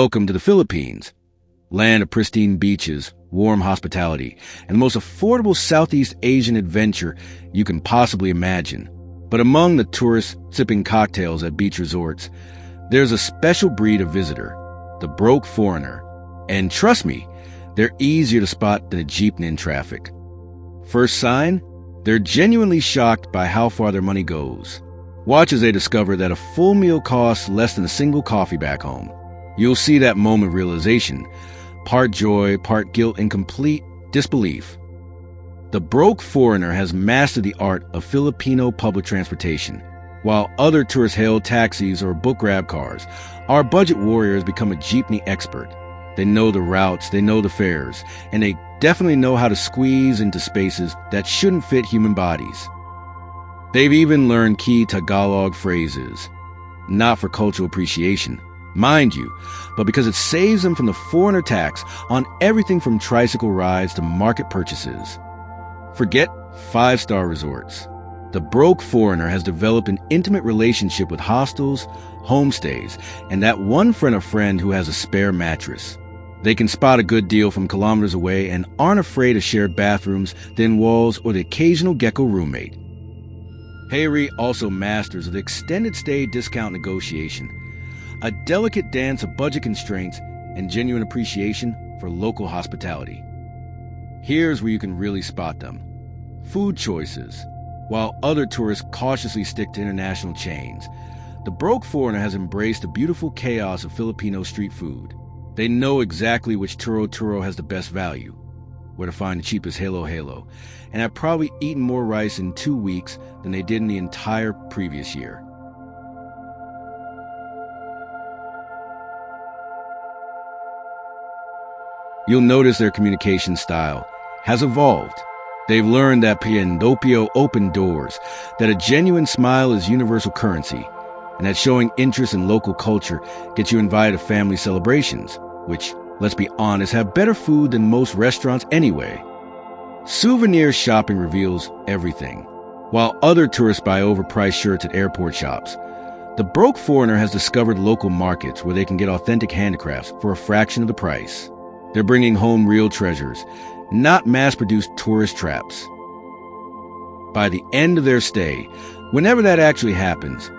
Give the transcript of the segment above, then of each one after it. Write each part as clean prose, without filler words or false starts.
Welcome to the Philippines, land of pristine beaches, warm hospitality, and the most affordable Southeast Asian adventure you can possibly imagine. But among the tourists sipping cocktails at beach resorts, there's a special breed of visitor, the broke foreigner. And trust me, they're easier to spot than a jeepney in traffic. First sign, they're genuinely shocked by how far their money goes. Watch as they discover that a full meal costs less than a single coffee back home. You'll see that moment of realization, part joy, part guilt, and complete disbelief. The broke foreigner has mastered the art of Filipino public transportation. While other tourists hail taxis or book grab cars, our budget warriors become a jeepney expert. They know the routes, they know the fares, and they definitely know how to squeeze into spaces that shouldn't fit human bodies. They've even learned key Tagalog phrases, not for cultural appreciation, mind you, but because it saves them from the foreigner tax on everything from tricycle rides to market purchases. Forget five-star resorts. The broke foreigner has developed an intimate relationship with hostels, homestays, and that one friend of friend who has a spare mattress. They can spot a good deal from kilometers away and aren't afraid of shared bathrooms, thin walls, or the occasional gecko roommate. Hayri also masters the extended stay discount negotiation, a delicate dance of budget constraints and genuine appreciation for local hospitality. Here's where you can really spot them. Food choices. While other tourists cautiously stick to international chains, the broke foreigner has embraced the beautiful chaos of Filipino street food. They know exactly which turo has the best value, where to find the cheapest halo, and have probably eaten more rice in 2 weeks than they did in the entire previous year. You'll notice their communication style has evolved. They've learned that Piandopio opened doors, that a genuine smile is universal currency, and that showing interest in local culture gets you invited to family celebrations, which, let's be honest, have better food than most restaurants anyway. Souvenir shopping reveals everything. While other tourists buy overpriced shirts at airport shops, the broke foreigner has discovered local markets where they can get authentic handicrafts for a fraction of the price. They're bringing home real treasures, not mass-produced tourist traps. By the end of their stay, whenever that actually happens,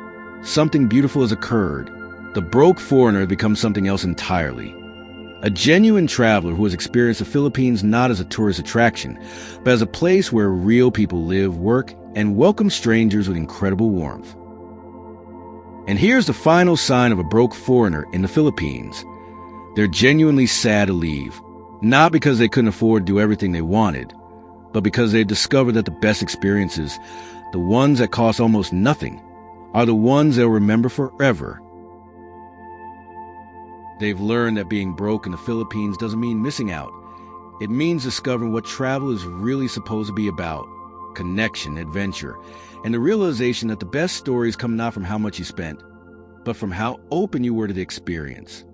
something beautiful has occurred. The broke foreigner becomes something else entirely. A genuine traveler who has experienced the Philippines not as a tourist attraction, but as a place where real people live, work, and welcome strangers with incredible warmth. And here's the final sign of a broke foreigner in the Philippines. They're genuinely sad to leave, not because they couldn't afford to do everything they wanted, but because they discovered that the best experiences, the ones that cost almost nothing, are the ones they'll remember forever. They've learned that being broke in the Philippines doesn't mean missing out. It means discovering what travel is really supposed to be about: connection, adventure, and the realization that the best stories come not from how much you spent, but from how open you were to the experience.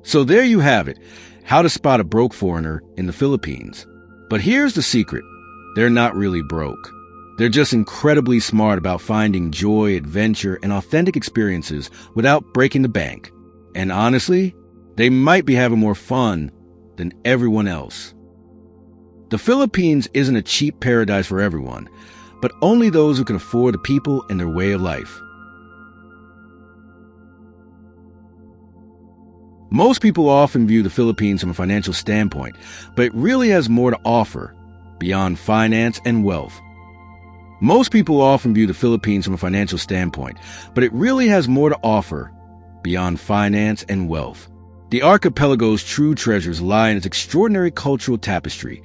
So there you have it, how to spot a broke foreigner in the Philippines. But here's the secret. They're not really broke. They're just incredibly smart about finding joy, adventure, and authentic experiences without breaking the bank. And honestly, they might be having more fun than everyone else. The Philippines isn't a cheap paradise for everyone, but only those who can afford the people and their way of life. Most people often view the Philippines from a financial standpoint, but it really has more to offer beyond finance and wealth. Most people often view the Philippines from a financial standpoint, but it really has more to offer beyond finance and wealth. The archipelago's true treasures lie in its extraordinary cultural tapestry,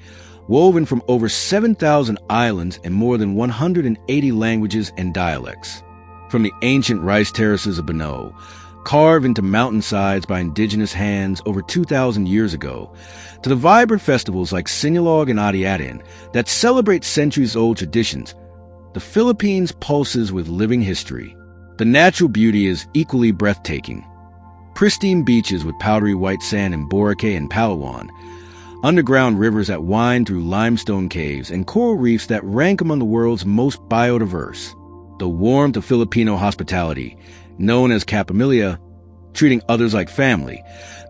woven from over 7,000 islands and more than 180 languages and dialects. From the ancient rice terraces of Bano, carved into mountainsides by indigenous hands over 2,000 years ago, to the vibrant festivals like Sinulog and Ati-Atin that celebrate centuries-old traditions, the Philippines pulses with living history. The natural beauty is equally breathtaking. Pristine beaches with powdery white sand in Boracay and Palawan, underground rivers that wind through limestone caves, and coral reefs that rank among the world's most biodiverse. The warmth of Filipino hospitality, known as Kapamilya, treating others like family,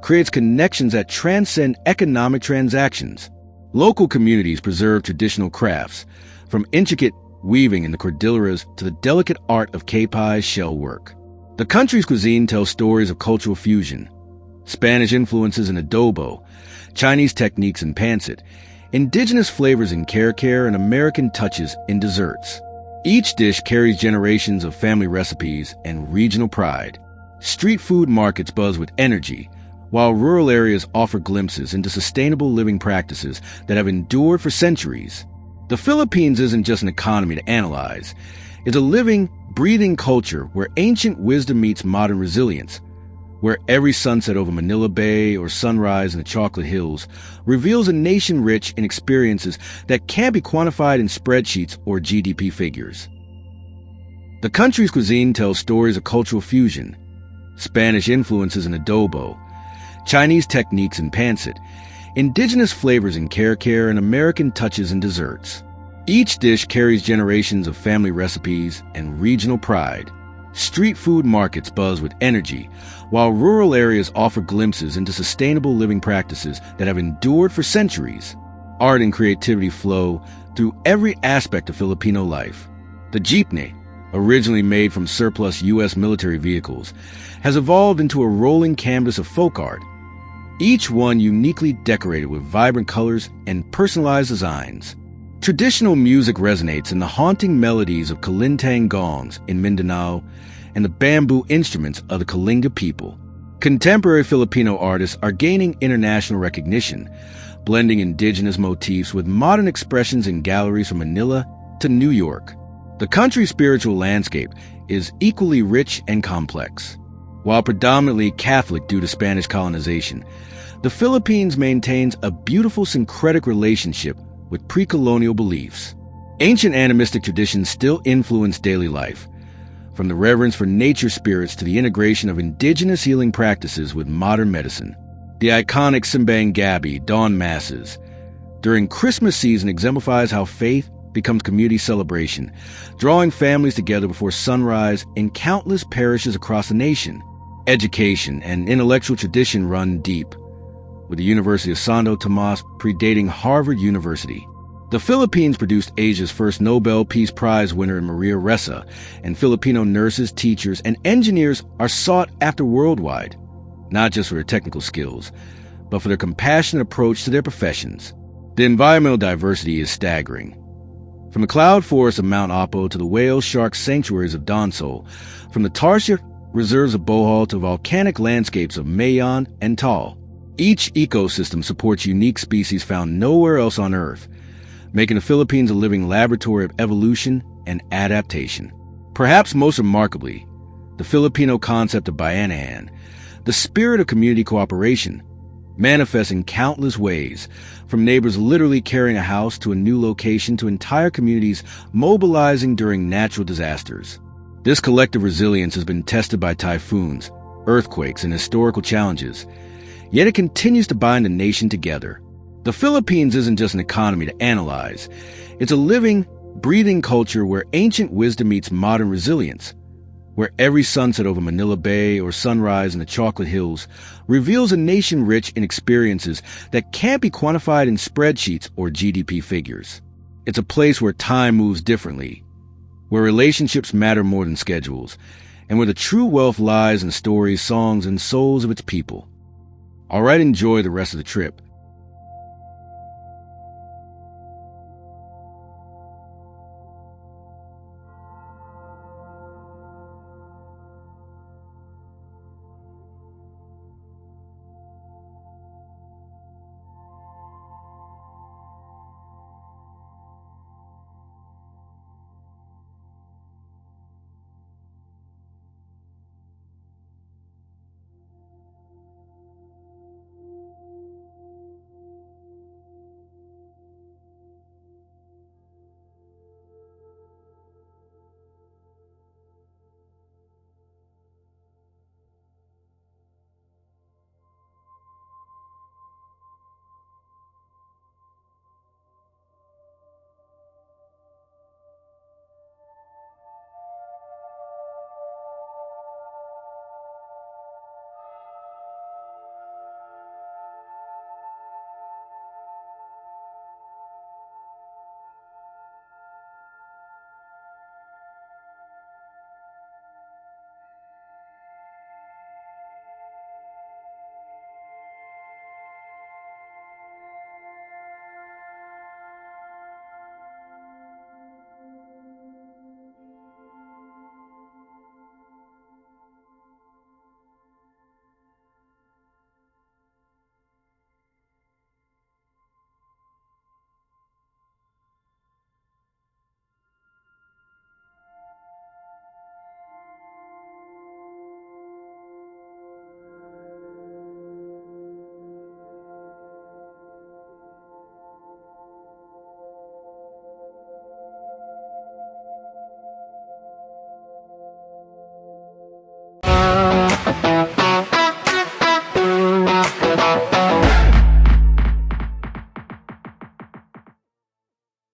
creates connections that transcend economic transactions. Local communities preserve traditional crafts, from intricate weaving in the Cordilleras to the delicate art of Kapai's shell work. The country's cuisine tells stories of cultural fusion, Spanish influences in adobo, Chinese techniques in pancit, indigenous flavors in kare-kare, and American touches in desserts. Each dish carries generations of family recipes and regional pride. Street food markets buzz with energy, while rural areas offer glimpses into sustainable living practices that have endured for centuries. The Philippines isn't just an economy to analyze. It's a living, breathing culture where ancient wisdom meets modern resilience, where every sunset over Manila Bay or sunrise in the Chocolate Hills reveals a nation rich in experiences that can't be quantified in spreadsheets or GDP figures. The country's cuisine tells stories of cultural fusion, Spanish influences in adobo, Chinese techniques in pancit, indigenous flavors in kare-kare, and American touches in desserts. Each dish carries generations of family recipes and regional pride. Street food markets buzz with energy, while rural areas offer glimpses into sustainable living practices that have endured for centuries. Art and creativity flow through every aspect of Filipino life. The jeepney, originally made from surplus U.S. military vehicles, has evolved into a rolling canvas of folk art, each one uniquely decorated with vibrant colors and personalized designs. Traditional music resonates in the haunting melodies of kalintang gongs in Mindanao and the bamboo instruments of the Kalinga people. Contemporary Filipino artists are gaining international recognition, blending indigenous motifs with modern expressions in galleries from Manila to New York. The country's spiritual landscape is equally rich and complex. While predominantly Catholic due to Spanish colonization, the Philippines maintains a beautiful syncretic relationship with pre-colonial beliefs. Ancient animistic traditions still influence daily life, from the reverence for nature spirits to the integration of indigenous healing practices with modern medicine. The iconic Simbang Gabi dawn masses during Christmas season exemplifies how faith becomes community celebration, drawing families together before sunrise in countless parishes across the nation. Education and intellectual tradition run deep, with the University of Santo Tomas predating Harvard University. The Philippines produced Asia's first Nobel Peace Prize winner in Maria Ressa, and Filipino nurses, teachers, and engineers are sought after worldwide, not just for their technical skills, but for their compassionate approach to their professions. The environmental diversity is staggering. From the cloud forests of Mount Apo to the whale shark sanctuaries of Donsol, from the Tarsier reserves of Bohol to volcanic landscapes of Mayon and Taal, each ecosystem supports unique species found nowhere else on Earth, making the Philippines a living laboratory of evolution and adaptation. Perhaps most remarkably, the Filipino concept of Bayanihan, the spirit of community cooperation, manifests in countless ways, from neighbors literally carrying a house to a new location to entire communities mobilizing during natural disasters. This collective resilience has been tested by typhoons, earthquakes, and historical challenges, yet it continues to bind the nation together. The Philippines isn't just an economy to analyze. It's a living, breathing culture where ancient wisdom meets modern resilience, where every sunset over Manila Bay or sunrise in the Chocolate Hills reveals a nation rich in experiences that can't be quantified in spreadsheets or GDP figures. It's a place where time moves differently, where relationships matter more than schedules, and where the true wealth lies in stories, songs, and souls of its people. All right, enjoy the rest of the trip.